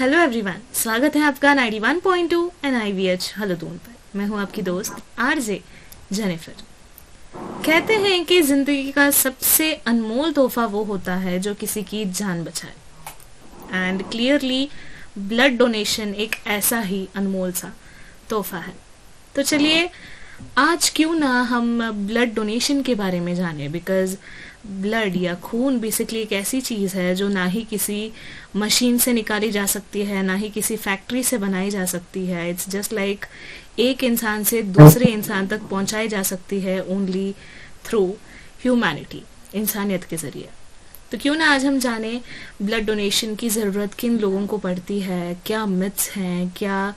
Hello everyone, स्वागत है आपका 91.2 एंड IVH हेलो दून पर। मैं हूं आपकी दोस्त आरजे जेनिफर। कहते हैं कि जिंदगी का सबसे अनमोल तोहफा वो होता है जो किसी की जान बचाए, एंड क्लियरली ब्लड डोनेशन एक ऐसा ही अनमोल सा तोहफा है। तो चलिए आज क्यों ना हम ब्लड डोनेशन के बारे में जाने, बिकॉज ब्लड या खून बेसिकली एक ऐसी चीज़ है जो ना ही किसी मशीन से निकाली जा सकती है, ना ही किसी फैक्ट्री से बनाई जा सकती है। इट्स जस्ट लाइक एक इंसान से दूसरे इंसान तक पहुंचाई जा सकती है ओनली थ्रू ह्यूमैनिटी, इंसानियत के ज़रिए। तो क्यों ना आज हम जाने ब्लड डोनेशन की ज़रूरत किन लोगों को पड़ती है, क्या मिथ्स हैं, क्या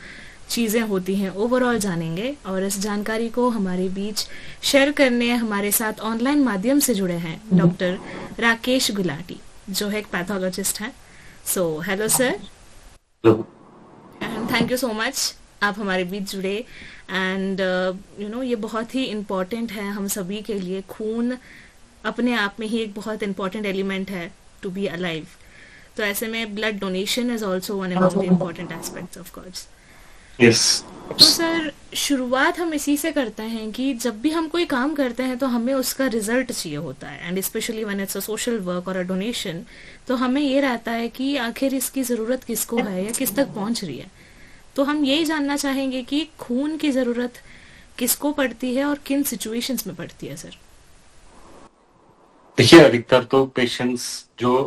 चीज़ें होती हैं, ओवरऑल जानेंगे। और इस जानकारी को हमारे बीच शेयर करने हमारे साथ ऑनलाइन माध्यम से जुड़े हैं डॉक्टर राकेश गुलाटी, जो है एक पैथोलॉजिस्ट हैं। So hello sir, and thank you so much आप हमारे बीच जुड़े। एंड ये बहुत ही इम्पोर्टेंट है हम सभी के लिए। खून अपने आप में ही एक बहुत इम्पोर्टेंट एलिमेंट है टू बी अलाइव। तो ऐसे में blood donation is also one of the important aspects of course. Yes. तो सर शुरुआत हम इसी से करते हैं कि जब भी हम कोई काम करते हैं तो हमें उसका रिजल्ट चाहिए होता है, and specially when it's a social work और अ डोनेशन, तो हमें ये रहता है कि आखिर इसकी ज़रूरत किसको है या किस तक पहुंच रही है। तो हम यही जानना चाहेंगे कि खून की ज़रूरत किसको पड़ती है और किन सिचुएशंस में पड़ती है सर। देखिए, अधिकतर तो पेशेंट्स जो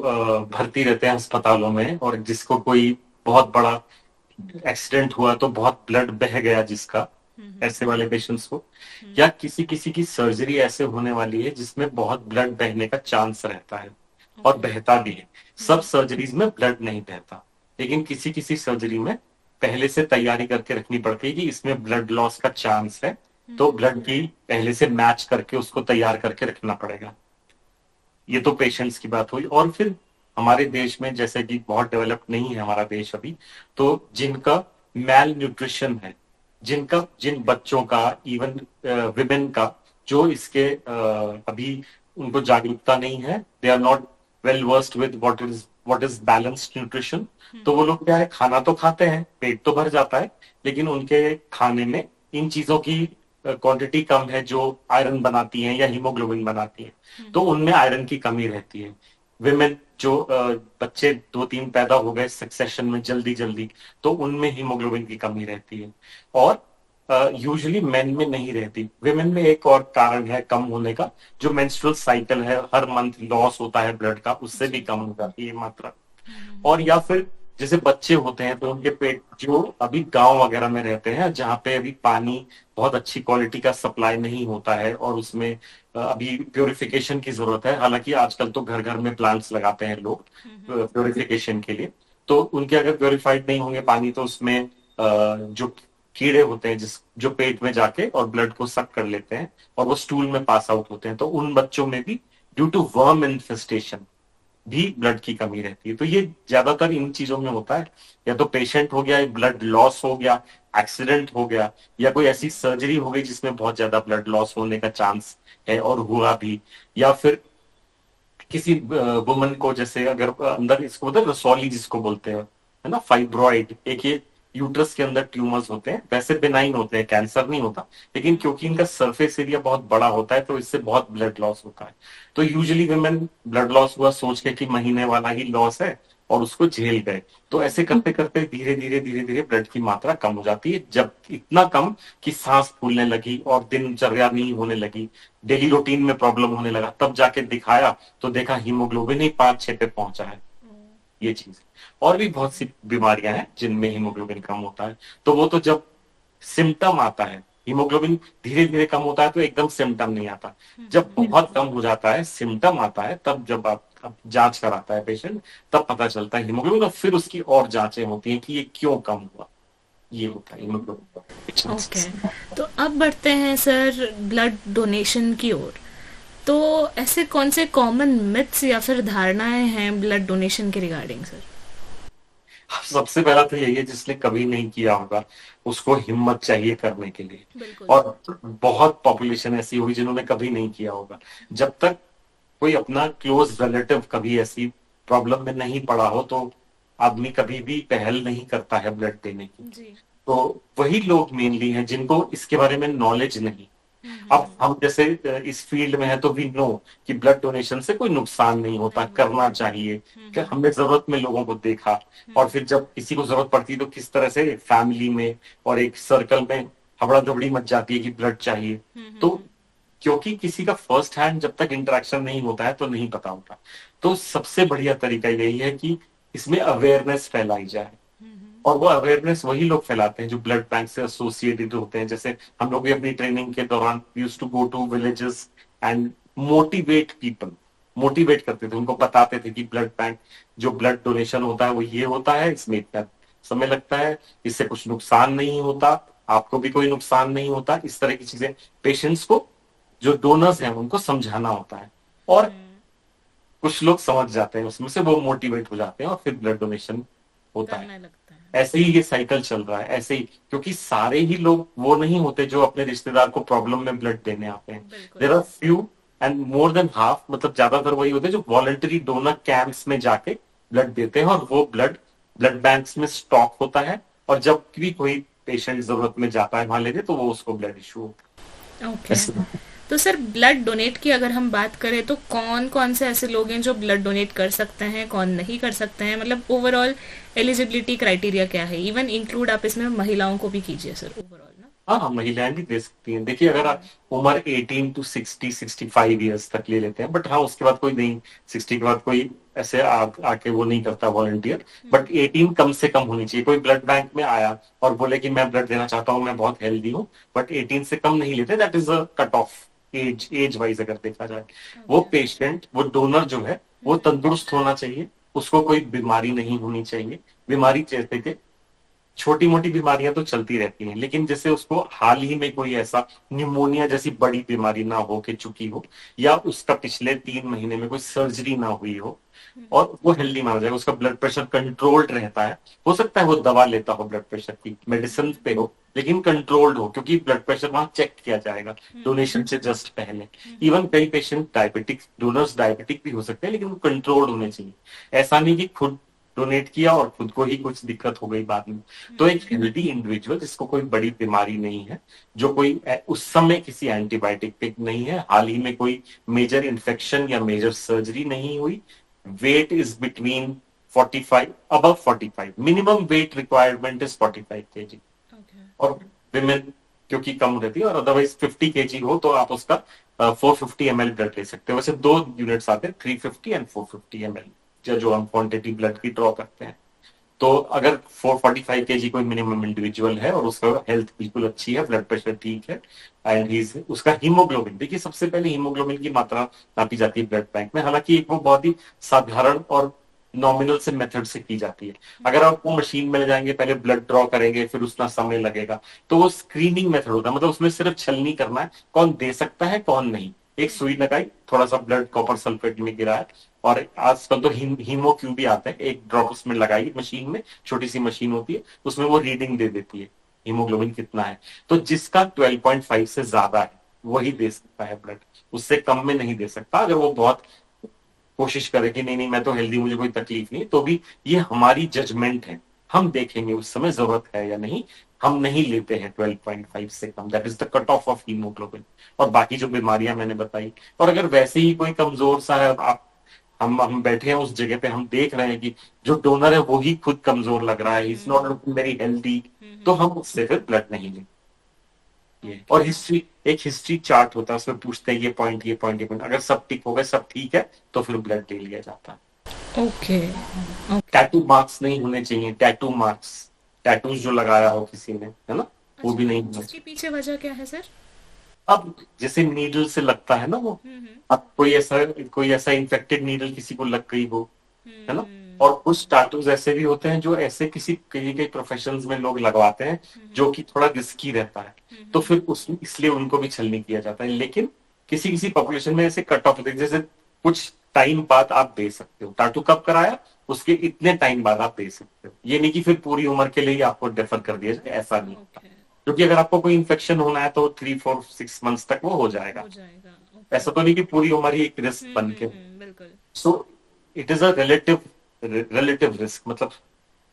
भर्ती रहते हैं अस्पतालों में, और जिसको कोई बहुत बड़ा एक्सीडेंट हुआ तो बहुत ब्लड बह गया जिसका, ऐसे वाले पेशेंट्स को, या किसी किसी की सर्जरी ऐसे होने वाली है जिसमें बहुत ब्लड बहने का चांस रहता है और ओके। बहता भी है। सब सर्जरीज में ब्लड नहीं बहता, लेकिन किसी किसी सर्जरी में पहले से तैयारी करके रखनी पड़ती है कि इसमें ब्लड लॉस का चांस है, तो ब्लड की पहले से मैच करके उसको तैयार करके रखना पड़ेगा। ये तो पेशेंट्स की बात हुई। और फिर हमारे देश में, जैसे कि बहुत डेवलप्ड नहीं है हमारा देश अभी, तो जिनका मैल न्यूट्रिशन है, जिन बच्चों का, इवन विमेन का, जो इसके अभी उनको जागरूकता नहीं है, they are not well versed with what is balanced nutrition. तो वो लोग क्या है, खाना तो खाते हैं, पेट तो भर जाता है, लेकिन उनके खाने में इन चीजों की क्वांटिटी कम है जो आयरन बनाती हैं या हीमोग्लोबिन बनाती हैं, तो उनमें आयरन की कमी रहती है। विमेन जो बच्चे दो तीन पैदा हो गए सक्सेशन में जल्दी जल्दी, तो उनमें हीमोग्लोबिन की कमी रहती है। और यूजुअली मेन में नहीं रहती। विमेन में एक और कारण है कम होने का, जो मेंस्ट्रुअल साइकिल है, हर मंथ लॉस होता है ब्लड का, उससे भी जी। कम हो जाती है मात्रा। और या फिर जैसे बच्चे होते हैं तो उनके पेट, जो अभी गांव वगैरह में रहते हैं जहाँ पे अभी पानी बहुत अच्छी क्वालिटी का सप्लाई नहीं होता है, और उसमें अभी प्योरिफिकेशन की जरूरत है। हालांकि आजकल तो घर घर में प्लांट्स लगाते हैं लोग प्योरिफिकेशन के लिए। तो उनके अगर प्योरिफाइड नहीं होंगे पानी, तो उसमें जो कीड़े होते हैं जो पेट में जाके और ब्लड को सक कर लेते हैं, और वो स्टूल में पास आउट होते हैं, तो उन बच्चों में भी ड्यू टू वर्म इन्फेस्टेशन भी ब्लड की कमी रहती है। तो ये ज्यादातर इन चीजों में होता है, या तो पेशेंट हो गया, ब्लड लॉस हो गया, एक्सीडेंट हो गया, या कोई ऐसी सर्जरी हो गई जिसमें बहुत ज्यादा ब्लड लॉस होने का चांस है और हुआ भी, या फिर किसी वुमन को, जैसे अगर अंदर इसको बोलते हैं रसौली जिसको बोलते हैं, है ना, फाइब्रॉइड, एक ये यूट्रस के अंदर ट्यूमर्स होते हैं, वैसे बिनाइन होते हैं, कैंसर नहीं होता, लेकिन क्योंकि इनका सरफेस एरिया बहुत बड़ा होता है तो इससे बहुत ब्लड लॉस होता है। तो यूजुअली वुमेन ब्लड लॉस हुआ सोच के कि महीने वाला ही लॉस है, और उसको झेल गए। तो ऐसे करते करते धीरे धीरे ब्लड की मात्रा कम हो जाती है, जब इतना कम कि सांस फूलने लगी और दिनचर्या नहीं होने लगी, डेली रूटीन में प्रॉब्लम होने लगा, तब जाके दिखाया तो देखा हीमोग्लोबिन ही 5-6 पे पहुंचा है। ये चीज। और भी बहुत सी बीमारियां हैं जिनमें हीमोग्लोबिन कम होता है। तो वो तो जब सिम्टम आता है, हीमोग्लोबिन धीरे धीरे कम होता है तो एकदम सिम्टम नहीं आता। जब बहुत कम हो जाता है, सिम्टम आता है, तब जब आप अब जांच कराता है पेशेंट, तब पता चलता है हीमोग्लोबिन, और फिर उसकी और जांचें होती हैं कि ये क्यों कम हुआ। ये होता है हीमोग्लोबिन का ओके। chances। तो अब बढ़ते हैं सर ब्लड डोनेशन की ओर। तो ऐसे कौन से कॉमन मिथ्स या फिर धारणाएं हैं ब्लड डोनेशन के रिगार्डिंग सर। सबसे पहला तो यही है, जिसने कभी नहीं किया होगा उसको हिम्मत चाहिए करने के लिए। बिल्कुल। और बहुत पॉपुलेशन ऐसी होगी जिन्होंने कभी नहीं किया होगा। जब तक कोई अपना क्लोज रिलेटिव कभी ऐसी प्रॉब्लम में नहीं पड़ा हो, तो आदमी कभी भी पहल नहीं करता है ब्लड देने की। जी। तो वही लोग मेनली हैं जिनको इसके बारे में नॉलेज नहीं। अब हम्म। हम जैसे इस फील्ड में है तो वी नो कि ब्लड डोनेशन से कोई नुकसान नहीं होता, नहीं होता करना है। चाहिए। कि हम्म। हमने जरूरत में लोगों को देखा, और फिर जब किसी को जरूरत पड़ती है तो किस तरह से फैमिली में और एक सर्कल में हबड़ा दबड़ी मच जाती है कि ब्लड चाहिए। तो हम्म। क्योंकि किसी का फर्स्ट हैंड जब तक इंटरेक्शन नहीं होता है तो नहीं पता होता। तो सबसे बढ़िया तरीका यही है कि इसमें अवेयरनेस फैलाई जाए। हम्म। और वो अवेयरनेस वही लोग फैलाते हैं जो ब्लड बैंक से एसोसिएटेड होते हैं। जैसे हम लोग भी अपनी ट्रेनिंग के दौरान use to go to villages and motivate people, motivate करते थे, उनको बताते थे कि ब्लड बैंक, जो ब्लड डोनेशन होता है वो ये होता है, इसमें इतना समय लगता है, इससे कुछ नुकसान नहीं होता, आपको भी कोई नुकसान नहीं होता, इस तरह की चीजें पेशेंट्स को, जो डोनर्स हैं उनको समझाना होता है। और हम्म। कुछ लोग समझ जाते हैं उसमें से, वो मोटिवेट हो जाते हैं और फिर ब्लड डोनेशन होता है। करने लगता है। ऐसे ही ये साइकिल चल रहा है, ऐसे ही, क्योंकि सारे ही लोग वो नहीं होते जो अपने रिश्तेदार को प्रॉब्लम में ब्लड देने आते हैं। बिल्कुल। There are few and more than half, मतलब ज्यादातर वही होते हैं जो वॉलंटरी डोनर कैंप्स में जाके ब्लड देते हैं, और वो ब्लड ब्लड बैंक्स में स्टॉक होता है, और जब भी कोई पेशेंट जरूरत में जाता है वहां लेने, तो वो उसको ब्लड इशू होता ओके। है ऐसे। तो सर ब्लड डोनेट की अगर हम बात करें तो कौन कौन से ऐसे लोग हैं जो ब्लड डोनेट कर सकते हैं, कौन नहीं कर सकते हैं, मतलब ओवरऑल एलिजिबिलिटी क्राइटेरिया क्या है? इवन इंक्लूड आप इसमें महिलाओं को भी कीजिए सर, ओवरऑल ना। हाँ हाँ, महिलाएं भी दे सकती हैं। देखिए, अगर आप उम्र 18 टू 65 ईयर्स तक ले लेते हैं, बट हाँ उसके बाद कोई नहीं, 60 के बाद कोई ऐसे आके वो नहीं करता वॉलंटियर। बट 18 कम से कम होनी चाहिए। कोई ब्लड बैंक में आया और बोले कि मैं ब्लड देना चाहता हूँ, मैं बहुत हेल्दी हूँ, बट 18 से कम नहीं लेते, that is a cut off age wise अगर देखा जाए। वो ओके। पेशेंट, वो डोनर जो है वो तंदुरुस्त होना चाहिए, उसको कोई बीमारी नहीं होनी चाहिए। बीमारी जैसे कि छोटी मोटी बीमारियां तो चलती रहती हैं, लेकिन जैसे उसको हाल ही में कोई ऐसा निमोनिया जैसी बड़ी बीमारी ना हो के चुकी हो, या उसका पिछले 3 महीने में कोई सर्जरी ना हुई हो, और वो हेल्दी माना जाएगा, उसका ब्लड प्रेशर कंट्रोल्ड रहता है। हो सकता है वो दवा लेता हो, ब्लड प्रेशर की मेडिसिन पे हो, लेकिन कंट्रोल्ड हो, क्योंकि ब्लड प्रेशर वहां चेक किया जाएगा डोनेशन से जस्ट पहले। इवन कई पेशेंट डायबिटिक, डोनर्स डायबिटिक भी हो सकते हैं, लेकिन वो कंट्रोल्ड होने चाहिए। ऐसा नहीं कि खुद डोनेट किया और खुद को ही कुछ दिक्कत हो गई बाद में। तो एक हेल्दी इंडिविजुअल जिसको कोई बड़ी बीमारी नहीं है, जो कोई उस समय किसी एंटीबायोटिक पे नहीं है, हाल ही में कोई मेजर इन्फेक्शन या मेजर सर्जरी नहीं हुई, weight is between 45, above 45, minimum weight requirement is 45 kg। Okay. और विमेन क्योंकि कम रहती है, और अदरवाइज 50 kg हो तो आप उसका 450 ml ब्लड ले सकते हो। वैसे 2 यूनिट्स आते हैं, 350 एंड 450 ml, जो हम क्वांटिटी ब्लड की ड्रॉ करते हैं। तो अगर 445 kg कोई मिनिमम इंडिविजुअल है और उसका हेल्थ बिल्कुल अच्छी है, ब्लड प्रेशर ठीक है, एंड ही उसका हीमोग्लोबिन, देखिए सबसे पहले हीमोग्लोबिन की मात्रा नापी जाती है ब्लड बैंक में। हालांकि वो बहुत ही साधारण और नॉमिनल से मेथड से की जाती है। अगर आप वो मशीन में ले जाएंगे, पहले ब्लड ड्रॉ करेंगे, फिर उसका समय लगेगा, तो वो स्क्रीनिंग मेथड होता है, मतलब उसमें सिर्फ छलनी करना है कौन दे सकता है कौन नहीं। एक सुई लगाई, थोड़ा सा ब्लड कॉपर सल्फेट में गिराया, और आजकल तो हीमो क्यू भी आता है, एक ड्रॉप उसमें लगाई मशीन में, छोटी सी मशीन होती है, उसमें वो रीडिंग दे देती है हीमोग्लोबिन कितना है। तो जिसका 12.5 से ज्यादा है वही दे सकता है ब्लड, उससे कम में नहीं दे सकता। अगर वो बहुत कोशिश करे कि नहीं नहीं मैं तो हेल्दी, मुझे कोई तकलीफ नहीं, तो भी ये हमारी जजमेंट है, हम देखेंगे उस समय जरूरत है या नहीं। हम नहीं लेते हैं 12.5 से कम, that is the cut off of haemoglobin. और बाकी जो बीमारियां मैंने बताई, और अगर वैसे ही कोई कमजोर सा है, आप हम बैठे हैं उस जगह पे, हम देख रहे हैं कि जो डोनर है वो ही खुद कमजोर लग रहा है, is not looking very healthy, तो हम उससे फिर ब्लड नहीं लेंगे। ये और हिस्ट्री, एक हिस्ट्री चार्ट होता है, उसमें पूछते हैं ये पॉइंट ये पॉइंट ये पॉइंट, अगर सब टिक हो गए, सब ठीक है, तो फिर ब्लड ले लिया जाता है। ओके। ओके। टैटू मार्क्स नहीं होने चाहिए, टैटू मार्क्स, टैटूज जो लगाया हो किसी ने, है ना, वो भी अच्छा, नहीं होना उसके चाहिए। पीछे वजह क्या है सर? अब जैसे नीडल से लगता है ना वो, अब कोई ऐसा इन्फेक्टेड नीडल किसी को लग गई हो, है ना। और कुछ टैटूज ऐसे भी होते हैं जो ऐसे किसी कई कई प्रोफेशंस में लोग लगवाते हैं, जो कि थोड़ा रिस्की रहता है, तो फिर उस इसलिए उनको भी छलनी किया जाता है। लेकिन किसी किसी पॉपुलेशन में ऐसे कट ऑफ होते हैं, जैसे कुछ टाइम बाद आप दे सकते हो, टैटू कब कराया उसके इतने टाइम बाद आप दे सकते हो, ये नहीं कि फिर पूरी उम्र के लिए ही आपको डेफर कर दिया जाए, ऐसा नहीं होता। ओके। क्योंकि अगर आपको कोई इन्फेक्शन होना है तो 3 4 6 मंथ्स तक वो हो हो जाएगा। जाएगा। ओके। ऐसा तो नहीं कि पूरी उम्र ही एक रिस्क बन के। बिल्कुल। So it is a relative risk, मतलब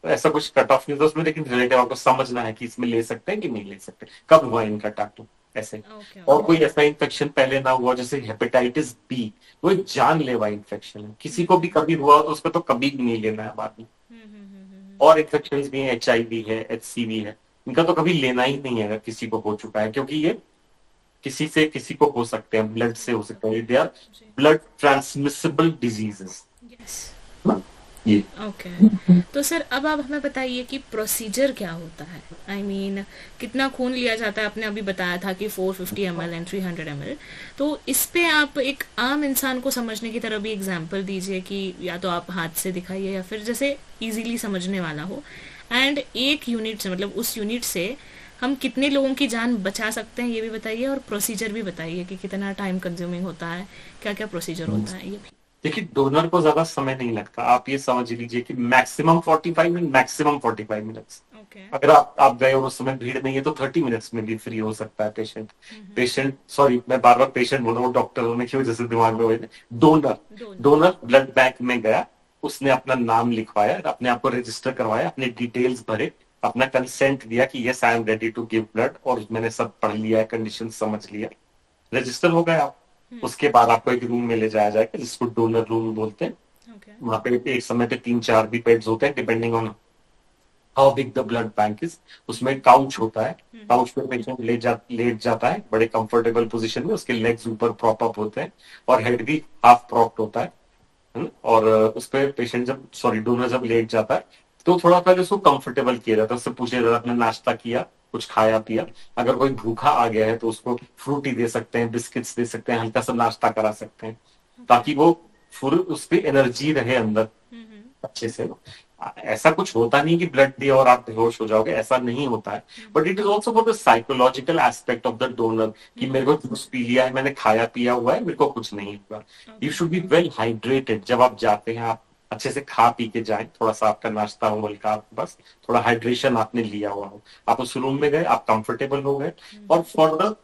ऐसा कुछ कट ऑफ नहीं होता उसमें, लेकिन रिलेटिव आपको समझना है कि इसमें ले सकते हैं कि नहीं ले सकते, कब हुआ इनका टैटू, ऐसे। ओके और ओके। कोई ऐसा इन्फेक्शन पहले ना हुआ, जैसे हेपेटाइटिस बी, वो एक जानलेवा इन्फेक्शन है, किसी को भी कभी हुआ तो उसको तो कभी भी नहीं लेना है बाद में। और इन्फेक्शन भी है, HIV है, HCV है, इनका तो कभी लेना ही नहीं है अगर किसी को हो चुका है, क्योंकि ये किसी से किसी को हो सकते हैं, ब्लड से हो सकते हैं, they R G. Blood transmissible diseases. Yes. ये ओके। तो सर अब आप हमें बताइए कि प्रोसीजर क्या होता है। आई मीन कितना खून लिया जाता है, आपने अभी बताया था कि 450 ml एंड 300 ml। तो इस पे आप एक आम इंसान को समझने की तरह भी एग्जांपल दीजिए कि या तो आप हाथ से दिखाइए या फिर जैसे इजीली समझने वाला हो। एंड एक यूनिट से मतलब उस यूनिट से हम कितने लोगों की जान बचा सकते हैं ये भी बताइए, और प्रोसीजर भी बताइए कि कितना टाइम कंज्यूमिंग होता है, क्या क्या प्रोसीजर होता है ये भी। देखिए, डोनर को ज्यादा समय नहीं लगता, आप ये समझ लीजिए कि maximum 45 minute, maximum 45 minutes. Okay. अगर आप गए और उस समय भीड़ नहीं है तो 30 मिनट्स में भी फ्री हो सकता है पेशेंट। पेशेंट, सॉरी मैं बार बार पेशेंट बोल रहा हूँ, डॉक्टर होने की वजह से दिमाग में वही। Donor, donor. Donor blood bank में गया, उसने अपना नाम लिखवाया, अपने आप को रजिस्टर करवाया, अपने डिटेल्स भरे, अपना कंसेंट दिया कि yes I am ready to give blood, और मैंने सब पढ़ लिया है, कंडीशन समझ लिया, रजिस्टर हो गए आप। उसके बाद आपको एक रूम में ले जाया जाएगा जिसको डोनर रूम बोलते हैं। ओके। वहां पे एक समय पे 3-4 भी बेड्स होते हैं, depending on how big the blood bank is. उसमें काउच होता है, काउच पे पेशेंट लेट जाता है बड़े कंफर्टेबल पोजीशन में, उसके लेग्स ऊपर प्रॉप अप होते हैं और हेड भी हाफ प्रॉप्ड होता है। और उस पे पेशेंट जब, सॉरी डोनर जब लेट जाता है तो थोड़ा पहले उसको कंफर्टेबल किया जाता है, उससे पूछा जाता है आपने नाश्ता किया, कुछ खाया पिया। अगर कोई भूखा आ गया है तो उसको फ्रूटी दे सकते हैं, बिस्किट्स दे सकते हैं, हल्का सा नाश्ता करा सकते हैं, ओके। ताकि वो फुल उस पे एनर्जी रहे अंदर अच्छे से। ऐसा कुछ होता नहीं कि ब्लड दिया और आप बेहोश हो जाओगे, ऐसा नहीं होता है। But it is also for the psychological aspect of the donor, कि मेरे को जूस पी लिया है, मैंने खाया पिया हुआ है, मेरे को कुछ नहीं हुआ। You should be well hydrated. जब आप जाते हैं, आप अच्छे से खा पी के जाएं, थोड़ा सा आपका नाश्ता हो हल्का, आपके पास थोड़ा हाइड्रेशन आपने लिया हुआ हो, आप उस रूम में गए, आप कंफर्टेबल हो गए। और for the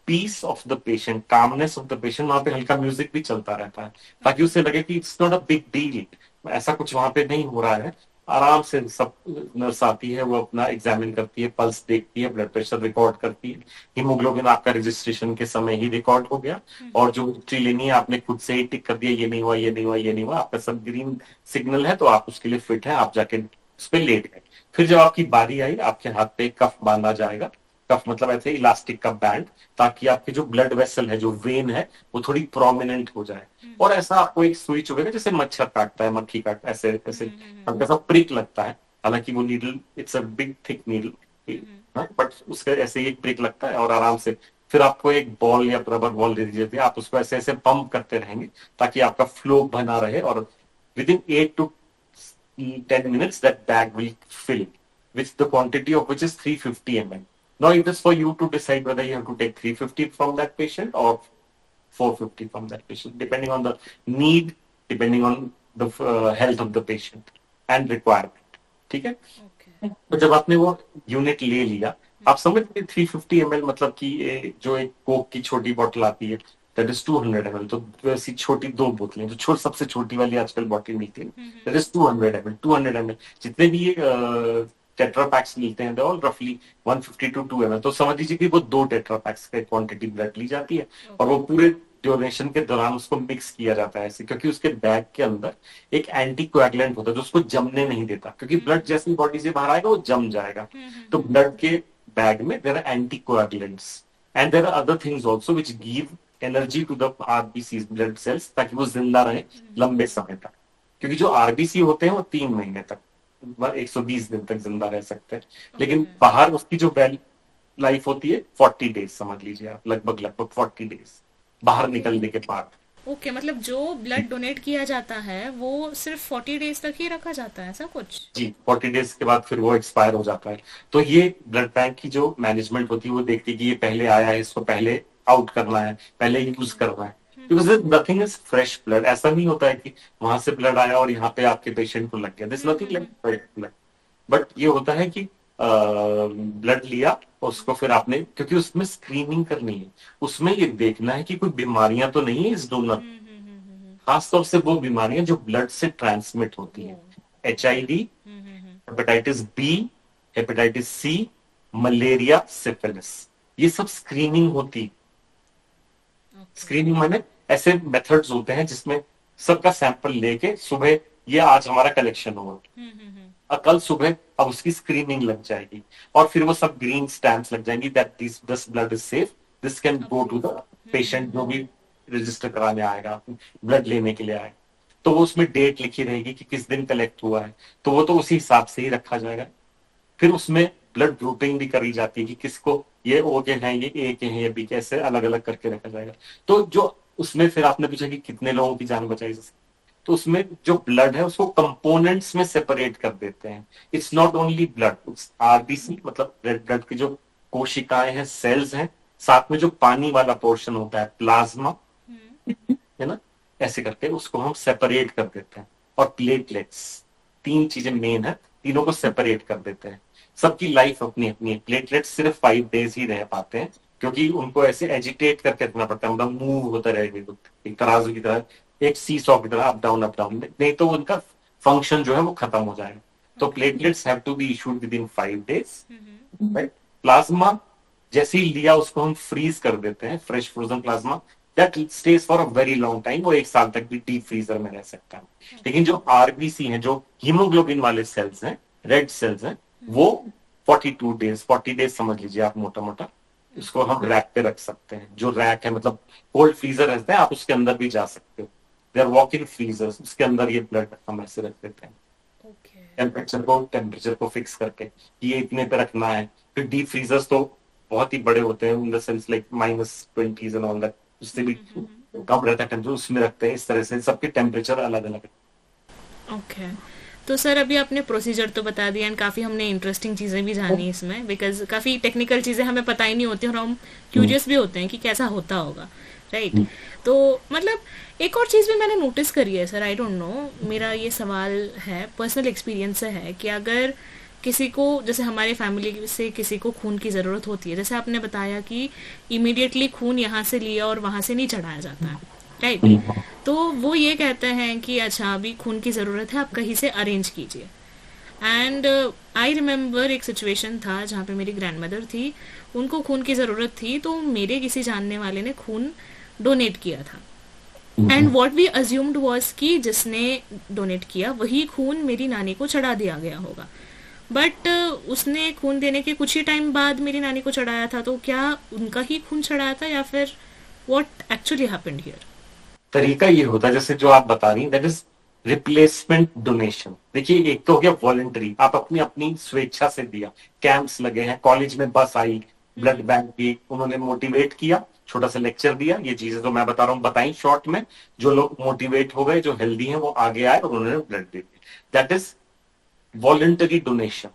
peace of the patient, calmness of the patient, वहां पे हल्का म्यूजिक भी चलता रहता है, ताकि उसे लगे कि it's not a big deal, ऐसा कुछ वहां पे नहीं हो रहा है। आराम से सब नर्स आती है, वो अपना एग्जामिन करती है, पल्स देखती है, ब्लड प्रेशर रिकॉर्ड करती है, हीमोग्लोबिन आपका रजिस्ट्रेशन के समय ही रिकॉर्ड हो गया, और जो हिस्ट्री लेनी है आपने खुद से ही टिक कर दिया, ये नहीं हुआ, ये नहीं हुआ, ये नहीं हुआ, आपका सब ग्रीन सिग्नल है, तो आप उसके लिए फिट है, आप जाके उस पर लेट गए। फिर जब आपकी बारी आई, आपके हाथ पे कफ बांधा जाएगा, कफ मतलब ऐसे इलास्टिक का बैंड, ताकि आपके जो ब्लड वेसल है, जो वेन है, वो थोड़ी प्रोमिनेंट हो जाए। और ऐसा आपको एक सुई चुभेगा जैसे मच्छर काटता है, मक्खी काटता है, ऐसे ऐसे हल्का सा प्रिक लगता है। हालांकि वो needle it's a big thick needle, but उसका ऐसे ही एक प्रिक लगता है, और आराम से फिर आपको एक बॉल या रबर बॉल दे दी जाती है, आप उसको ऐसे ऐसे पंप करते रहेंगे ताकि आपका फ्लो बना रहे, और with in 8 to 10 minutes that bag will fill with the quantity of which is 350 ml. Now it is for you to decide whether you have to take 350 from that patient or 450 from that patient, depending on the need, depending on the health of the patient and requirement. ठीक है। Okay. तो जब आपने वो unit ले लिया, आप समझ गए 350 ml मतलब कि जो एक कोक की छोटी बोतल आती है, दैट इज 200 ml। तो वैसी छोटी 2 बोतलें, जो सबसे छोटी वाली आजकल बोतल मिलती है, दैट इज 200 ml। 200 ml जितने भी ये टेट्रा पैक्स मिलते हैं, ऑल रफली 150 to 2 ml। तो समझ लीजिए कि वो 2 टेट्रा पैक्स की क्वांटिटी ब्लड ली जाती है, और वो पूरे ड्यूरेशन के दौरान उसको मिक्स किया जाता है ऐसे, क्योंकि उसके बैग के अंदर एक एंटी कोएगुलेंट होता है जो उसको जमने नहीं देता, क्योंकि ब्लड जैसे बॉडी से बाहर आएगा वो जम जाएगा। तो ब्लड के बैग में there are anticoagulants and there are other things also which give energy to the RBC blood cells, ताकि वो जिंदा रहे लंबे समय तक। क्योंकि जो आरबीसी होते हैं वो 3 महीने तक, 120 दिन तक जिंदा रह सकते हैं, लेकिन बाहर उसकी जो लाइफ होती है 40 डेज, समझ लीजिए आप, लगभग लगभग 40 डेज बाहर निकलने के बाद। ओके, मतलब जो ब्लड डोनेट किया जाता है वो सिर्फ 40 डेज तक ही रखा जाता है, ऐसा कुछ। जी, 40 डेज के बाद फिर वो एक्सपायर हो जाता है। तो ये ब्लड बैंक की जो मैनेजमेंट होती है वो देखती है कि ये पहले आया है, इसको पहले आउट करना है, पहले यूज करना है, because nothing is fresh blood. ऐसा नहीं होता है कि वहां से ब्लड आया और यहाँ पे आपके पेशेंट को लग गया, this nothing like fresh blood. But ये होता है कि ब्लड लिया, उसको फिर आपने, क्योंकि उसमें स्क्रीनिंग करनी है, उसमें ये देखना है कि कोई बीमारियां तो नहीं है इस डोनर, खासतौर से वो बीमारियां जो ब्लड से ट्रांसमिट होती है, HIV, hepatitis B, hepatitis C, malaria, syphilis, ये सब स्क्रीनिंग होती। स्क्रीनिंग माने ऐसे मेथड्स होते हैं जिसमें सबका सैंपल लेके सुबह, ये आज हमारा कलेक्शन होगा, कल सुबह अब उसकी स्क्रीनिंग लग जाएगी, और फिर वो सब ग्रीन स्टैंप्स लग जाएंगी that this blood is safe, this can go to the patient जो भी रजिस्टर कराने आएगा, ब्लड लेने के लिए आएगा। तो वो उसमें डेट लिखी रहेगी कि किस दिन कलेक्ट हुआ है, तो वो तो उसी हिसाब से ही रखा जाएगा। फिर उसमें ब्लड ग्रुपिंग भी करी जाती है कि किसको ये ओ के हैं, ये ए के हैं, ये बी के, ऐसे अलग अलग करके रखा जाएगा। तो जो उसमें फिर आपने पूछा कि कितने लोगों की जान बचाई जा सकती, तो उसमें जो ब्लड है उसको कंपोनेंट्स में सेपरेट कर देते हैं। It's not only blood, RBC मतलब रेड ब्लड की जो कोशिकाएं हैं, सेल्स हैं, साथ में जो पानी वाला पोर्शन होता है, प्लाज्मा, है ना, ऐसे करके उसको हम सेपरेट कर देते हैं। और प्लेटलेट्स, तीन चीजें मेन है, तीनों को सेपरेट कर देते हैं। सबकी लाइफ अपनी अपनी है। प्लेटलेट्स सिर्फ 5 days ही रह पाते हैं, क्योंकि उनको ऐसे एजिटेट करके रखना पड़ता है, मतलब मूव होता रहेगा एक तराजू की तरह, एक सी सॉ की तरह, अप डाउन, नहीं तो उनका फंक्शन जो है वो खत्म हो जाएगा। तो platelets have to be issued within 5 days, right. Plasma जैसे ही लिया उसको हम फ्रीज कर देते हैं, fresh frozen plasma that stays for a very long time, वो 1 साल तक भी डीप फ्रीजर में रह सकता है। लेकिन जो आरबीसी है, जो हीमोग्लोबिन वाले सेल्स हैं, रेड सेल्स हैं, वो 42 days, 40 days समझ लीजिए आप मोटा मोटा, उसको हम रैक पे रख सकते हैं। जो रैक है मतलब कोल्ड फ्रीजर रहता है, आप उसके अंदर भी जा सकते हो, they are walk in freezers, उसके अंदर ये ब्लड हम ऐसे रख देते हैं। टेम्परेचर को फिक्स करके कि ये इतने पे रखना है। फिर डीप फ्रीजर्स तो बहुत ही बड़े होते हैं, in the sense like -20s and all that, उससे भी कम रहता है टेम्परेचर, उसमें रखते हैं। इस तरह से सबके टेम्परेचर अलग अलग है। ओके। तो सर अभी आपने प्रोसीजर तो बता दिया, एंड काफ़ी हमने इंटरेस्टिंग चीज़ें भी जानी इसमें, बिकॉज काफ़ी टेक्निकल चीज़ें हमें पता ही नहीं होती और हम क्यूरियस भी होते हैं कि कैसा होता होगा, राइट। तो मतलब एक और चीज़ भी मैंने नोटिस करी है सर, आई डोंट नो, मेरा ये सवाल है, पर्सनल एक्सपीरियंस से है, कि अगर किसी को, जैसे हमारे फैमिली से किसी को खून की ज़रूरत होती है, जैसे आपने बताया कि इमीडिएटली खून यहाँ से लिया और वहाँ से नहीं चढ़ाया जाता है, राइट। तो वो ये कहते हैं कि अच्छा अभी खून की ज़रूरत है, आप कहीं से अरेंज कीजिए। एंड आई रिमेम्बर एक सिचुएशन था जहाँ पे मेरी ग्रैंड मदर थी, उनको खून की ज़रूरत थी, तो मेरे किसी जानने वाले ने खून डोनेट किया था। And what we assumed was कि जिसने डोनेट किया वही खून मेरी नानी को चढ़ा दिया गया होगा, बट उसने खून देने के कुछ ही टाइम बाद मेरी नानी को चढ़ाया था। तो क्या उनका ही खून चढ़ाया था या फिर व्हाट एक्चुअली हैपेंड हियर? तरीका ये होता है जैसे जो आप बता रही, दैट इज रिप्लेसमेंट डोनेशन। देखिए, एक तो हो गया वॉलंटरी, आप अपनी अपनी स्वेच्छा से दिया। कैंप्स लगे हैं, कॉलेज में बस आई, ब्लड बैंक की, उन्होंने मोटिवेट किया, छोटा सा लेक्चर दिया, ये चीजें जो मैं बता रहा हूँ बताई शॉर्ट में, जो लोग मोटिवेट हो गए, जो हेल्दी हैं, वो आगे आए और उन्होंने ब्लड दे दिया। दैट इज वॉलंटरी डोनेशन,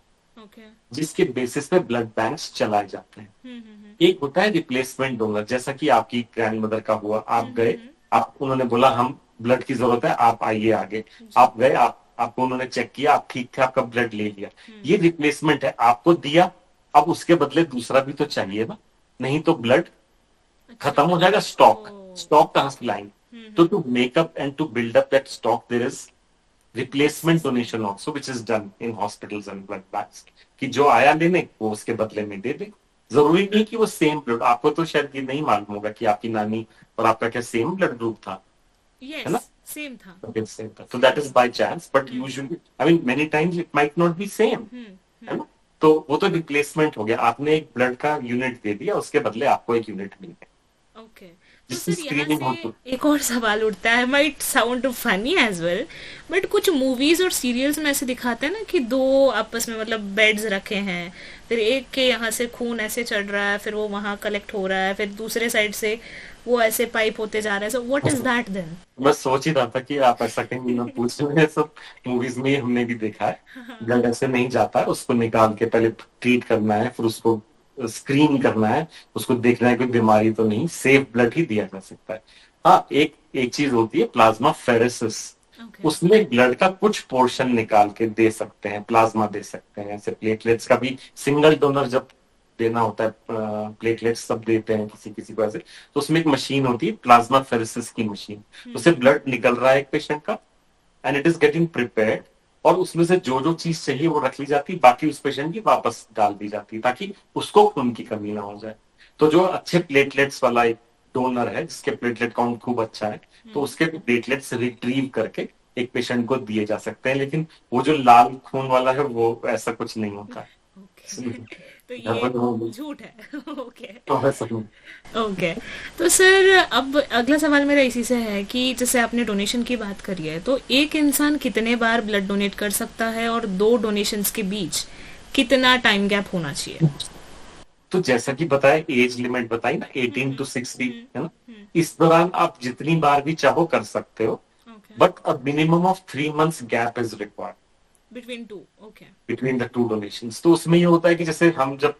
जिसके बेसिस पे ब्लड बैंक्स चलाए जाते हैं। एक होता है रिप्लेसमेंट डोनर, जैसा कि आपकी ग्रैंड मदर का हुआ, आप गए, आप उन्होंने बोला हम ब्लड की जरूरत है, आप आइए आगे, आप गए, आपको उन्होंने चेक किया, आप ठीक थे, आपका ब्लड ले लिया, ये रिप्लेसमेंट है, आपको दिया, अब उसके बदले दूसरा भी तो चाहिए ना, नहीं तो ब्लड खत्म हो जाएगा। स्टॉक कहां से लाएंगे? तो to make up and to build up that stock, there is replacement donation also which is done in hospitals and blood banks, कि जो आया लेने वो उसके बदले में दे दे। जरूरी नहीं कि वो सेम ब्लड, आपको तो शायद ये नहीं मालूम होगा कि आपकी नानी और आपका क्या सेम ब्लड ग्रुप था, है ना? सेम था। सेम था, तो that is by chance, but usually I mean many times it might not be same, है ना? तो वो तो रिप्लेसमेंट हो गया, आपने एक ब्लड का यूनिट दे दिया, उसके बदले आपको एक यूनिट मिल गया। ओके। तो सर यहाँ से एक और सवाल उठता है, might sound funny as well, but कुछ मूवीज और सीरियल्स में ऐसे दिखाते हैं ना कि दो आपस में मतलब बेड्स रखे हैं, फिर एक के यहाँ से खून ऐसे चढ़ रहा है, फिर वो वहां कलेक्ट हो रहा है, फिर दूसरे साइड से वो ऐसे पाइप होते जा रहा है। So what is that then? बस सोच ही रहा था कि आप ऐसा कहीं ना पूछ रहे हैं, सब मूवीज में हमने भी देखा है। ब्लड ऐसे नहीं जाता है, उसको निकाल के पहले ट्रीट करना है, फिर उसको स्क्रीन करना है, उसको देखना है कोई बीमारी तो नहीं, सेफ ब्लड ही दिया जा सकता है। हाँ, एक चीज होती है प्लाज्मा फेरेसिस, उसमें ब्लड का कुछ पोर्शन निकाल के दे सकते हैं, प्लाज्मा दे सकते हैं। ऐसे प्लेटलेट्स का भी सिंगल डोनर जब देना होता है, प्लेटलेट्स सब देते हैं किसी किसी को ऐसे, तो उसमें एक मशीन होती है, प्लाज्मा फेरेसिस की मशीन, उससे ब्लड निकल रहा है एक पेशेंट का, and it is getting prepared, और उसमें से जो जो चीज चाहिए वो रख ली जाती, बाकी उस पेशेंट की वापस डाल दी जाती, ताकि उसको खून की कमी ना हो जाए। तो जो अच्छे प्लेटलेट्स वाला एक डोनर है जिसके प्लेटलेट काउंट खूब अच्छा है, तो उसके प्लेटलेट्स रिट्रीव करके एक पेशेंट को दिए जा सकते हैं। लेकिन वो जो लाल खून वाला है वो ऐसा कुछ नहीं होता है। ओके। तो ये गड़बड़ होगी झूठ है। ओके। तो ऐसा नहीं। ओके। तो सर अब अगला सवाल मेरा इसी से है कि जैसे आपने डोनेशन की बात करी है, तो एक इंसान कितने बार ब्लड डोनेट कर सकता है और दो डोनेशंस के बीच कितना टाइम गैप होना चाहिए? तो जैसा कि बताया, एज लिमिट बताई ना, 18 to 60, है ना। इस दौरान आप जितनी बार भी चाहो कर सकते हो, okay. But a minimum of 3 months gap is required between two. Okay. Between the two donations. तो उसमें ये होता है कि जैसे हम जब,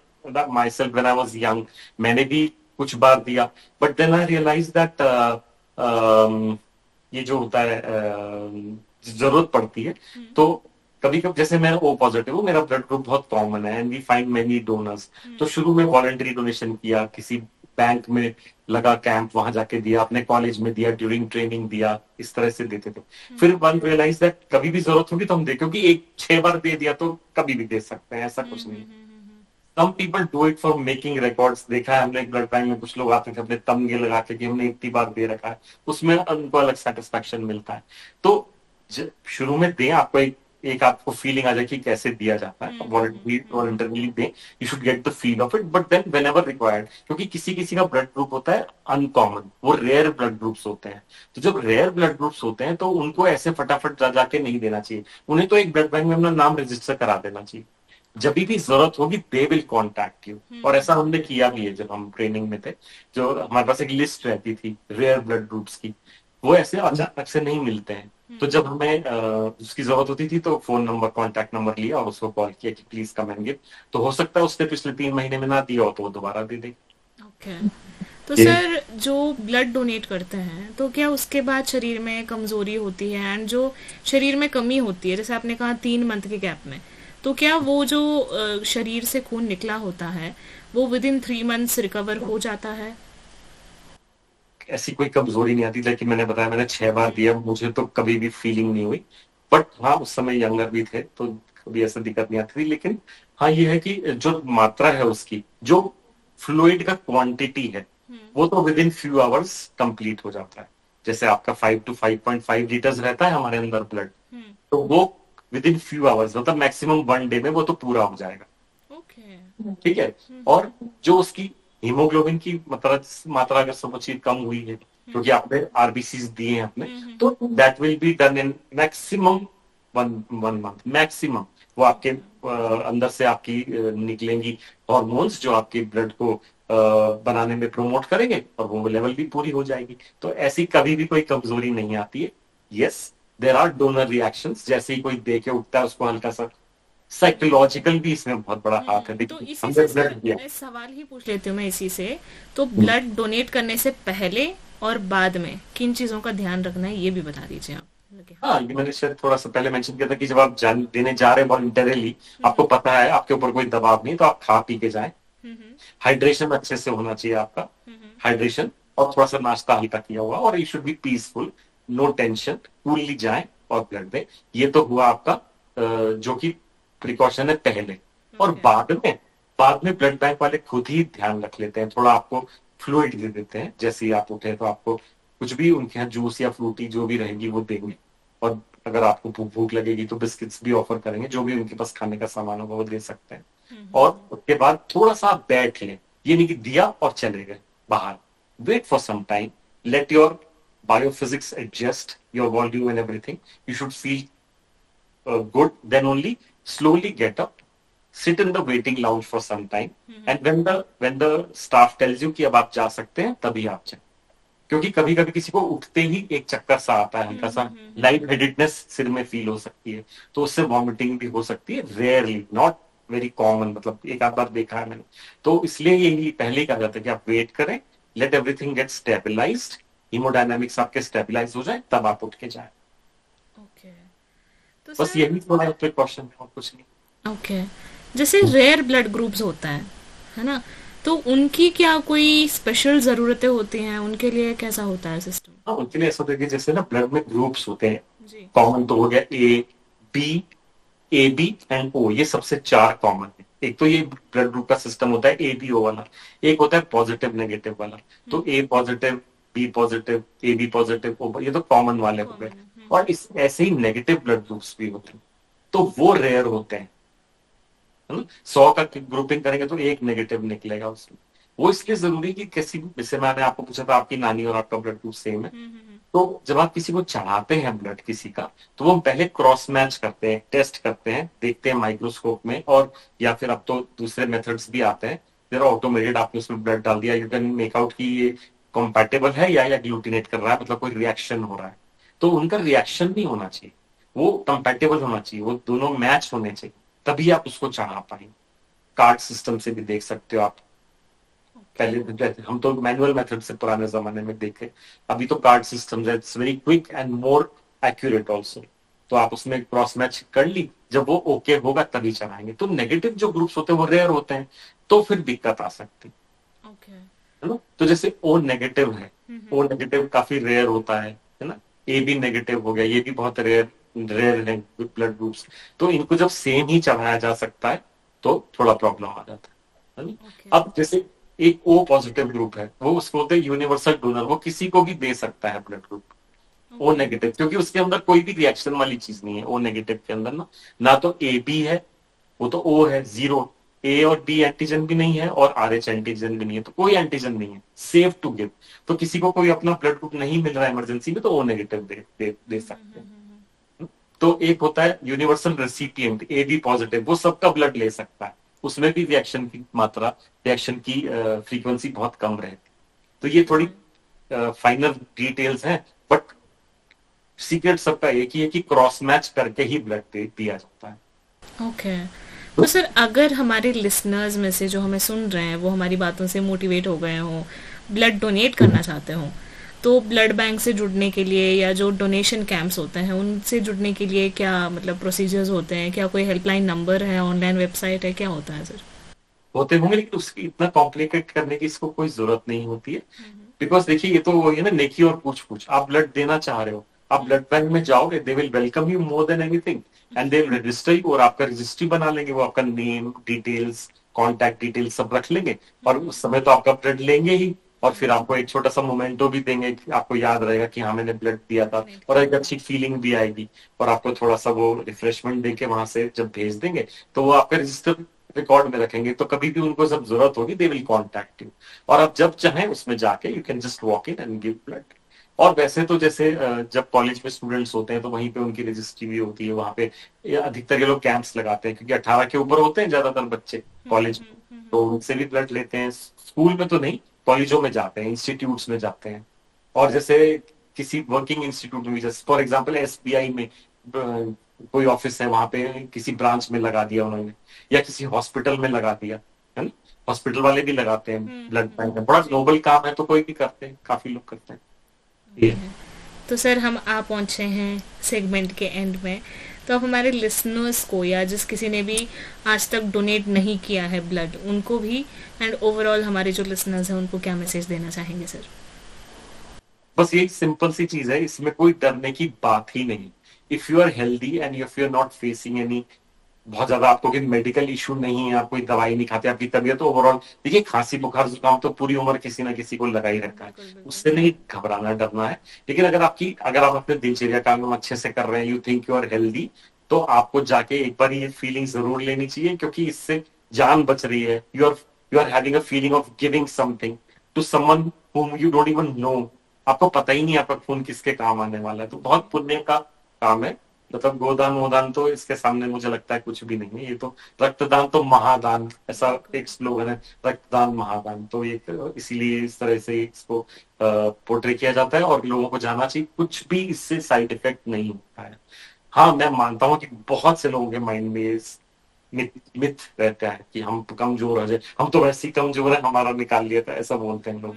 myself when I was young, मैंने भी कुछ बार दिया, but then I realise that ये जो होता है, जरूरत पड़ती है। तो कभी कभी जैसे मैं ओ पॉजिटिव हूँ, मेरा ब्लड ग्रुप बहुत कॉमन है, and we find many donors. तो शुरू में वॉलंटरी डोनेशन किया, किसी बैंक में लगा कैंप, वहां जाके दिया, अपने कॉलेज में दिया, ड्यूरिंग ट्रेनिंग दिया, इस तरह से देते थे। फिर वन रियलाइज दैट कभी भी जरूरत होगी तो हम दे, क्योंकि एक 6 बार दे दिया तो कभी भी दे सकते हैं, ऐसा कुछ नहीं। Some people do it for making records. देखा है हमने एक ब्लड बैंक में कुछ लोग आते थे अपने तमगे लगा के कि हमने इतनी बार दे रखा है, उसमें उनको अलग सेटिस्फेक्शन मिलता है। तो शुरू में दें, आपको एक आपको फीलिंग आ जाए कि कैसे दिया जाता है, वॉलंटरली दें, you should get the feel of it. But then whenever required, क्योंकि किसी किसी का ब्लड ग्रुप होता है अनकॉमन, वो रेयर ब्लड ग्रुप्स होते हैं। तो जब रेयर ब्लड ग्रुप्स होते हैं तो उनको ऐसे फटाफट जा जाके नहीं देना चाहिए, उन्हें तो एक ब्लड बैंक में अपना नाम रजिस्टर करा देना चाहिए। जब भी जरूरत होगी दे विल कॉन्टैक्ट यू। और ऐसा हमने किया भी है जब हम ट्रेनिंग में थे। जो हमारे पास एक लिस्ट रहती थी रेयर ब्लड ग्रुप्स की, वो ऐसे अचानक से नहीं मिलते हैं। तो जब हमें उसकी जरूरत होती थी तो फोन नंबर, कॉन्टैक्ट नंबर लिया और उसको कॉल किया कि प्लीज कम एंड गिव। तो हो सकता है उसने पिछले 3 महीने में ना दिया हो तो वो दोबारा दे दे। ओके। तो ये सर जो ब्लड डोनेट करते हैं तो क्या उसके बाद शरीर में कमजोरी होती है, एंड जो शरीर में कमी होती है, जैसे आपने कहा 3 मंथ के गैप में, तो क्या वो जो शरीर से खून निकला होता है वो विद इन 3 मंथ्स रिकवर हो जाता है? ऐसी कोई कमजोरी नहीं आती, लेकिन मैंने बताया मैंने 6 बार दिया, मुझे तो कभी भी फीलिंग नहीं हुई। बट हाँ, उस समय यंगर भी थे तो कभी ऐसा दिक्कत नहीं आती थी। लेकिन हाँ, ये है कि जो मात्रा है उसकी, जो फ्लूइड का क्वांटिटी है, वो तो with in few hours complete हो जाता है। जैसे आपका 5 to 5.5 लीटर्स रहता है हमारे अंदर ब्लड, तो वो विद इन फ्यू आवर्स, मतलब मैक्सिमम 1 डे में वो तो पूरा हो जाएगा। ओके। ठीक है। और जो उसकी हीमोग्लोबिन की मात्रा मात्रा अगर समझिए कम हुई है, क्योंकि आपने आरबीसी दिए हैं अपने, तो that will be done in maximum one month maximum. वो आपके अंदर से आपकी निकलेंगी हॉर्मोन्स जो आपके ब्लड को बनाने में प्रमोट करेंगे, और वो लेवल भी पूरी हो जाएगी। तो ऐसी कभी भी कोई कमजोरी नहीं आती है। Yes, there are donor reactions, जैसे ही कोई दे के उठता है उसको हल्का सा साइकोलॉजिकल भी इसमें बहुत बड़ा हाथ है। तो देखिए इसी हमने से ब्लड सर दिया। सवाल ही पूछ लेती हूँ मैं इसी से। तो ब्लड डोनेट करने से पहले और बाद में किन चीजों का ध्यान रखना है ये भी बता दीजिए आप। Okay. हाँ, ये मैंने शायद थोड़ा सा पहले मेंशन किया था कि जब आप देने जा रहे हैं वॉलंटरीली, आपको पता है आपके ऊपर कोई दबाव नहीं, तो आप खा पी के जाएं। हाइड्रेशन अच्छे से होना चाहिए आपका, हाइड्रेशन, और थोड़ा सा नाश्ता हल्का किया हुआ, और you should be peaceful, no tension, coolly जाएं और ब्लड दें। ये तो हुआ आपका जो कि प्रिकॉशन है पहले। और Okay. बाद में ब्लड बैंक वाले खुद ही ध्यान रख लेते हैं, थोड़ा आपको फ्लूइड दे देते हैं। जैसे ही आप उठे तो आपको कुछ भी उनके यहाँ जूस या फ्रूटी जो भी रहेगी वो देंगे, और अगर आपको भूख भूख लगेगी तो बिस्किट्स भी ऑफर करेंगे, जो भी उनके पास खाने का सामान होगा वो दे सकते हैं। और उसके बाद थोड़ा सा आप बैठ लें, ये नहीं कि दिया और चले गए बाहर। Wait for some time, let your biophysics adjust, your volume and everything, you should feel good, then only slowly get up, sit in the waiting lounge for some time, and when the staff tells you कि अब आप जा सकते हैं, तभी आप जाए। क्योंकि कभी कभी किसी को उठते ही एक चक्कर सा आता है, हल्का सा लाइट हेडेडनेस सिर में फील हो सकती है, तो उससे वॉमिटिंग भी हो सकती है। रेयरली, नॉट वेरी कॉमन, मतलब एक आध बार देखा है मैंने। तो इसलिए यही पहले ही कहा जाता है कि आप वेट करें, let everything get stabilised, haemodynamics आपके स्टेबिलाईज हो जाए, तब आप उठ के जाए। ओके। तो बस सर यही थोड़ा प्रिकॉशन है और कुछ नहीं। ओके, जैसे रेयर ब्लड ग्रुप्स होता है ना, तो उनकी क्या कोई स्पेशल जरूरतें होती हैं? उनके लिए कैसा होता है सिस्टम? हाँ, उनके लिए ऐसा होता है कि जैसे ना ब्लड में ग्रुप्स होते हैं, जी। कॉमन तो हो गया ए, बी ए बी एंड ओ, ये सबसे चार कॉमन है। एक तो ये ब्लड ग्रुप का सिस्टम होता है ए बी ओ वाला, एक होता है पॉजिटिव नेगेटिव वाला। तो A positive, B positive, A B positive, O, ये तो कॉमन वाले हो गए। कॉमन है। और इस ऐसे ही नेगेटिव ब्लड ग्रुप्स भी होते हैं, तो वो रेयर होते हैं, है ना। 100 का ग्रुपिंग करेंगे तो एक नेगेटिव निकलेगा उसमें। वो इसलिए जरूरी कि किसी, जैसे मैंने आपको पूछा था आपकी नानी और आपका ब्लड ग्रुप सेम है, तो जब आप किसी को चढ़ाते हैं ब्लड किसी का, तो वो पहले क्रॉस मैच करते हैं, टेस्ट करते हैं, देखते हैं माइक्रोस्कोप में, और या फिर अब तो दूसरे मेथड्स भी आते हैं, फिर ऑटोमेटेड आपने उसमें ब्लड डाल दिया, यू कैन मेक आउट कि ये कॉम्पैटिबल है या एग्लूटिनेट कर रहा है, मतलब कोई रिएक्शन हो रहा है। तो उनका रिएक्शन नहीं होना चाहिए, वो कंपैटिबल होना चाहिए, वो दोनों मैच होने चाहिए, तभी आप उसको चढ़ा पाएंगे। कार्ड सिस्टम से भी देख सकते हो आप। पहले हम तो मैनुअल मेथड से पुराने जमाने में देखे, अभी तो कार्ड सिस्टम है, it's very quick and more accurate also. तो आप उसमें क्रॉस मैच कर ली, जब वो ओके होगा तभी चढ़ाएंगे। तो नेगेटिव जो ग्रुप्स होते हैं वो रेयर होते हैं, तो फिर दिक्कत आ सकती है ना। तो जैसे ओ नेगेटिव है, ओ नेगेटिव काफी रेयर होता है ना। ए बी नेगेटिव हो गया, ये भी बहुत रेयर रेयर है ब्लड ग्रुप्स। तो इनको जब सेम ही चढ़ाया जा सकता है तो थोड़ा प्रॉब्लम आ जाता है ना। अब जैसे एक ओ पॉजिटिव ग्रुप है, वो उसको बोलते हैं यूनिवर्सल डोनर, वो किसी को भी दे सकता है ब्लड ग्रुप। ओ नेगेटिव, क्योंकि उसके अंदर कोई भी रिएक्शन वाली चीज नहीं है ओ नेगेटिव के अंदर ना, ना तो ए बी है, वो तो ओ है, जीरो। ए और बी एंटीजन भी नहीं है और आर एच एंटीजन भी नहीं है, तो कोई एंटीजन नहीं है, सेफ टू गिव। तो किसी को कोई अपना ब्लड ग्रुप नहीं मिल रहा है इमरजेंसी में, तो ओ नेगेटिव दे सकते हैं। तो एक होता है universal recipient A B positive, वो सबका ब्लड ले सकता है, उसमें भी रिएक्शन की मात्रा, रिएक्शन की फ्रीक्वेंसी बहुत कम रहती। तो ये थोड़ी फाइनल डिटेल्स हैं, बट सीक्रेट सबका एक ही है कि क्रॉस मैच करके ही ब्लड दिया जाता है। ओके। तो सर अगर हमारे लिसनर्स में से जो हमें सुन रहे हैं वो हमारी बातों से मोटिवेट हो गए हों, ब्लड डोनेट करना चाहते हों, तो ब्लड बैंक से जुड़ने के लिए या जो डोनेशन कैंप्स होते हैं उनसे जुड़ने के लिए क्या मतलब प्रोसीजर्स होते हैं, क्या कोई हेल्पलाइन नंबर है, ऑनलाइन वेबसाइट है, क्या होता है सर? होते होंगे, लेकिन उसकी इतना कॉम्प्लिकेट करने की इसको कोई जरूरत नहीं होती है। बिकॉज देखिए, ये तो वही है ना, नेकी और पूछ पूछ। आप ब्लड देना चाह रहे हो, आप ब्लड बैंक में जाओगे, they will welcome you more than anything, and they will register you, और आपका रजिस्ट्री बना लेंगे। वो आपका नेम डिटेल्स, कॉन्टैक्ट डिटेल्स सब रख लेंगे, और उस समय तो आपका ब्लड लेंगे ही, और फिर आपको एक छोटा सा मोमेंटो भी देंगे कि आपको याद रहेगा कि हाँ मैंने ब्लड दिया था, और एक अच्छी फीलिंग भी आएगी। और आपको थोड़ा सा वो रिफ्रेशमेंट देके वहां से जब भेज देंगे, तो वो आपका रजिस्टर रिकॉर्ड में रखेंगे, तो कभी भी उनको जब जरूरत होगी दे विल कॉन्टैक्ट यू, और आप जब चाहें उसमें जाके you can just walk in and give blood. और वैसे तो जैसे जब कॉलेज में स्टूडेंट्स होते हैं तो वहीं पे उनकी रजिस्ट्री भी होती है, वहां पे अधिकतर ये लोग कैंप्स लगाते हैं, क्योंकि 18 के ऊपर होते हैं ज्यादातर बच्चे कॉलेज में, तो उनसे भी ब्लड लेते हैं। स्कूल में तो नहीं, कॉलेजों में जाते हैं, इंस्टीट्यूट्स में जाते हैं। और जैसे किसी वर्किंग इंस्टीट्यूट में, जैसे फॉर एग्जाम्पल एसबीआई में कोई ऑफिस है, वहां पे किसी ब्रांच में लगा दिया उन्होंने, या किसी हॉस्पिटल में लगा दिया, है ना। हॉस्पिटल वाले भी लगाते हैं ब्लड बैंक में, बड़ा नोबल काम है, तो कोई भी करते हैं, काफी लोग करते हैं ये। तो सर हम आ पहुंचे हैं सेगमेंट के एंड में, तो अब हमारे लिसनर्स को या जिस किसी ने भी आज तक डोनेट नहीं किया है ब्लड, उनको भी एंड ओवरऑल हमारे जो लिसनर्स हैं उनको क्या मैसेज देना चाहेंगे सर? बस यही सिंपल सी चीज है, इसमें कोई डरने की बात ही नहीं। If you are healthy and if you are not facing any, बहुत ज्यादा आपको कोई मेडिकल इशू नहीं है, आप कोई दवाई नहीं खाते, आपकी तबीयत ओवरऑल, देखिए खांसी बुखार जुकाम तो पूरी उम्र किसी ना किसी को लगा ही रहता है, उससे नहीं घबराना डरना है। लेकिन अगर आप अपने दिनचर्या काम अच्छे से कर रहे हैं, you think you are healthy, तो आपको जाके एक बार ये फीलिंग जरूर लेनी चाहिए, क्योंकि इससे जान बच रही है। You are having a feeling of giving something to someone whom you don't even know। आपको पता ही नहीं आपका खून किसके काम आने वाला है, तो बहुत पुण्य का काम है। मतलब गोदान वोदान तो इसके सामने मुझे लगता है कुछ भी नहीं है। ये तो रक्तदान तो महादान, ऐसा एक स्लोगन है, रक्तदान महादान। तो ये इसीलिए इस तरह से इसको पोर्ट्रे किया जाता है, और लोगों को जानना चाहिए कुछ भी इससे साइड इफेक्ट नहीं होता है। हाँ, मैं मानता हूँ कि बहुत से लोगों के माइंड में मिथ मिथ रहता है कि हम कमजोर हो जाए, हम तो वैसे ही कमजोर है, हमारा निकाल लिया था, ऐसा बोलते हैं लोग।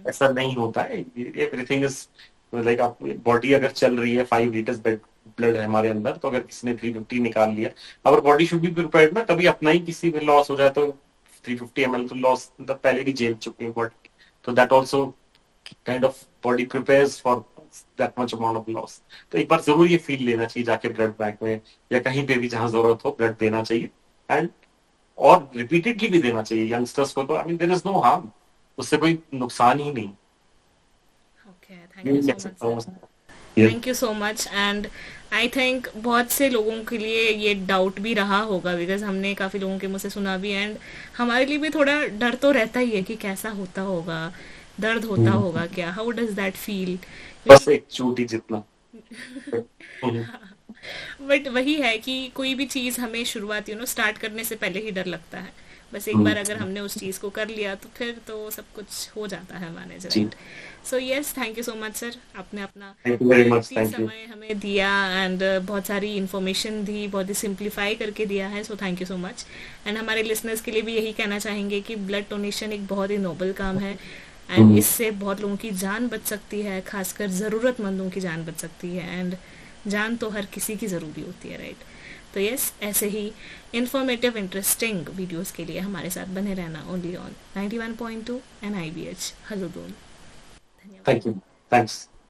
ऐसा नहीं होता है, एवरीथिंग इज लाइक, आप बॉडी अगर चल रही है, 5 लीटर्स ब्लड है हमारे अंदर, तो अगर किसी ने 350 निकाल लिया, अगर बॉडी शुड बी प्रिपेयर्ड ना, कभी अपना ही किसी में लॉस हो जाए तो 350 ml तो लॉस, मतलब पहले भी झेल चुके हैं बॉडी, तो that also kind of body prepares for that much amount of loss. तो एक बार जरूर ये फील लेना चाहिए जाके ब्लड बैंक में या कहीं पे भी जहां जरूरत हो ब्लड देना चाहिए। एंड और रिपीटेडली भी देना चाहिए यंगस्टर्स को। तो I mean there is no harm, उससे कोई नुकसान ही नहीं। ओके, ये थैंक यू कह सो मच सकता सर। हूँ। ये thank you so much. And I think बहुत से लोगों के लिए ये डाउट भी रहा होगा, बिकॉज हमने काफ़ी लोगों के मुंह से सुना भी, एंड हमारे लिए भी थोड़ा डर तो रहता ही है कि कैसा होता होगा, दर्द होता होगा क्या, हाउ डज दैट फील। बस एक चूटी जितना। हम्म, बट वही है कि कोई भी चीज़ हमें शुरुआत स्टार्ट करने से पहले ही डर लगता है। बस एक बार अगर हम्म, हमने उस चीज़ को कर लिया तो फिर तो सब कुछ हो जाता है मैनेज, जी। Right. So yes, thank you so much sir, आपने अपना थैंक यू वेरी मच। कीमती थैंक यू। समय हमें दिया एंड बहुत सारी इन्फॉर्मेशन दी, बहुत ही सिंप्लीफाई करके दिया है। So thank you so much. And हमारे लिसनर्स के लिए भी यही कहना चाहेंगे कि ब्लड डोनेशन एक बहुत ही नोबल काम है, एंड हम्म, इससे बहुत लोगों की जान बच सकती है, खासकर ज़रूरतमंदों की जान बच सकती है। एंड जान तो हर किसी की ज़रूरी होती है, राइट। तो यस, ऐसे ही इन्फॉर्मेटिव इंटरेस्टिंग वीडियोस के लिए हमारे साथ बने रहना ओनली ऑन 91.2 NIVH। हेलो दोन, धन्यवाद। Thank you. थैंक्स।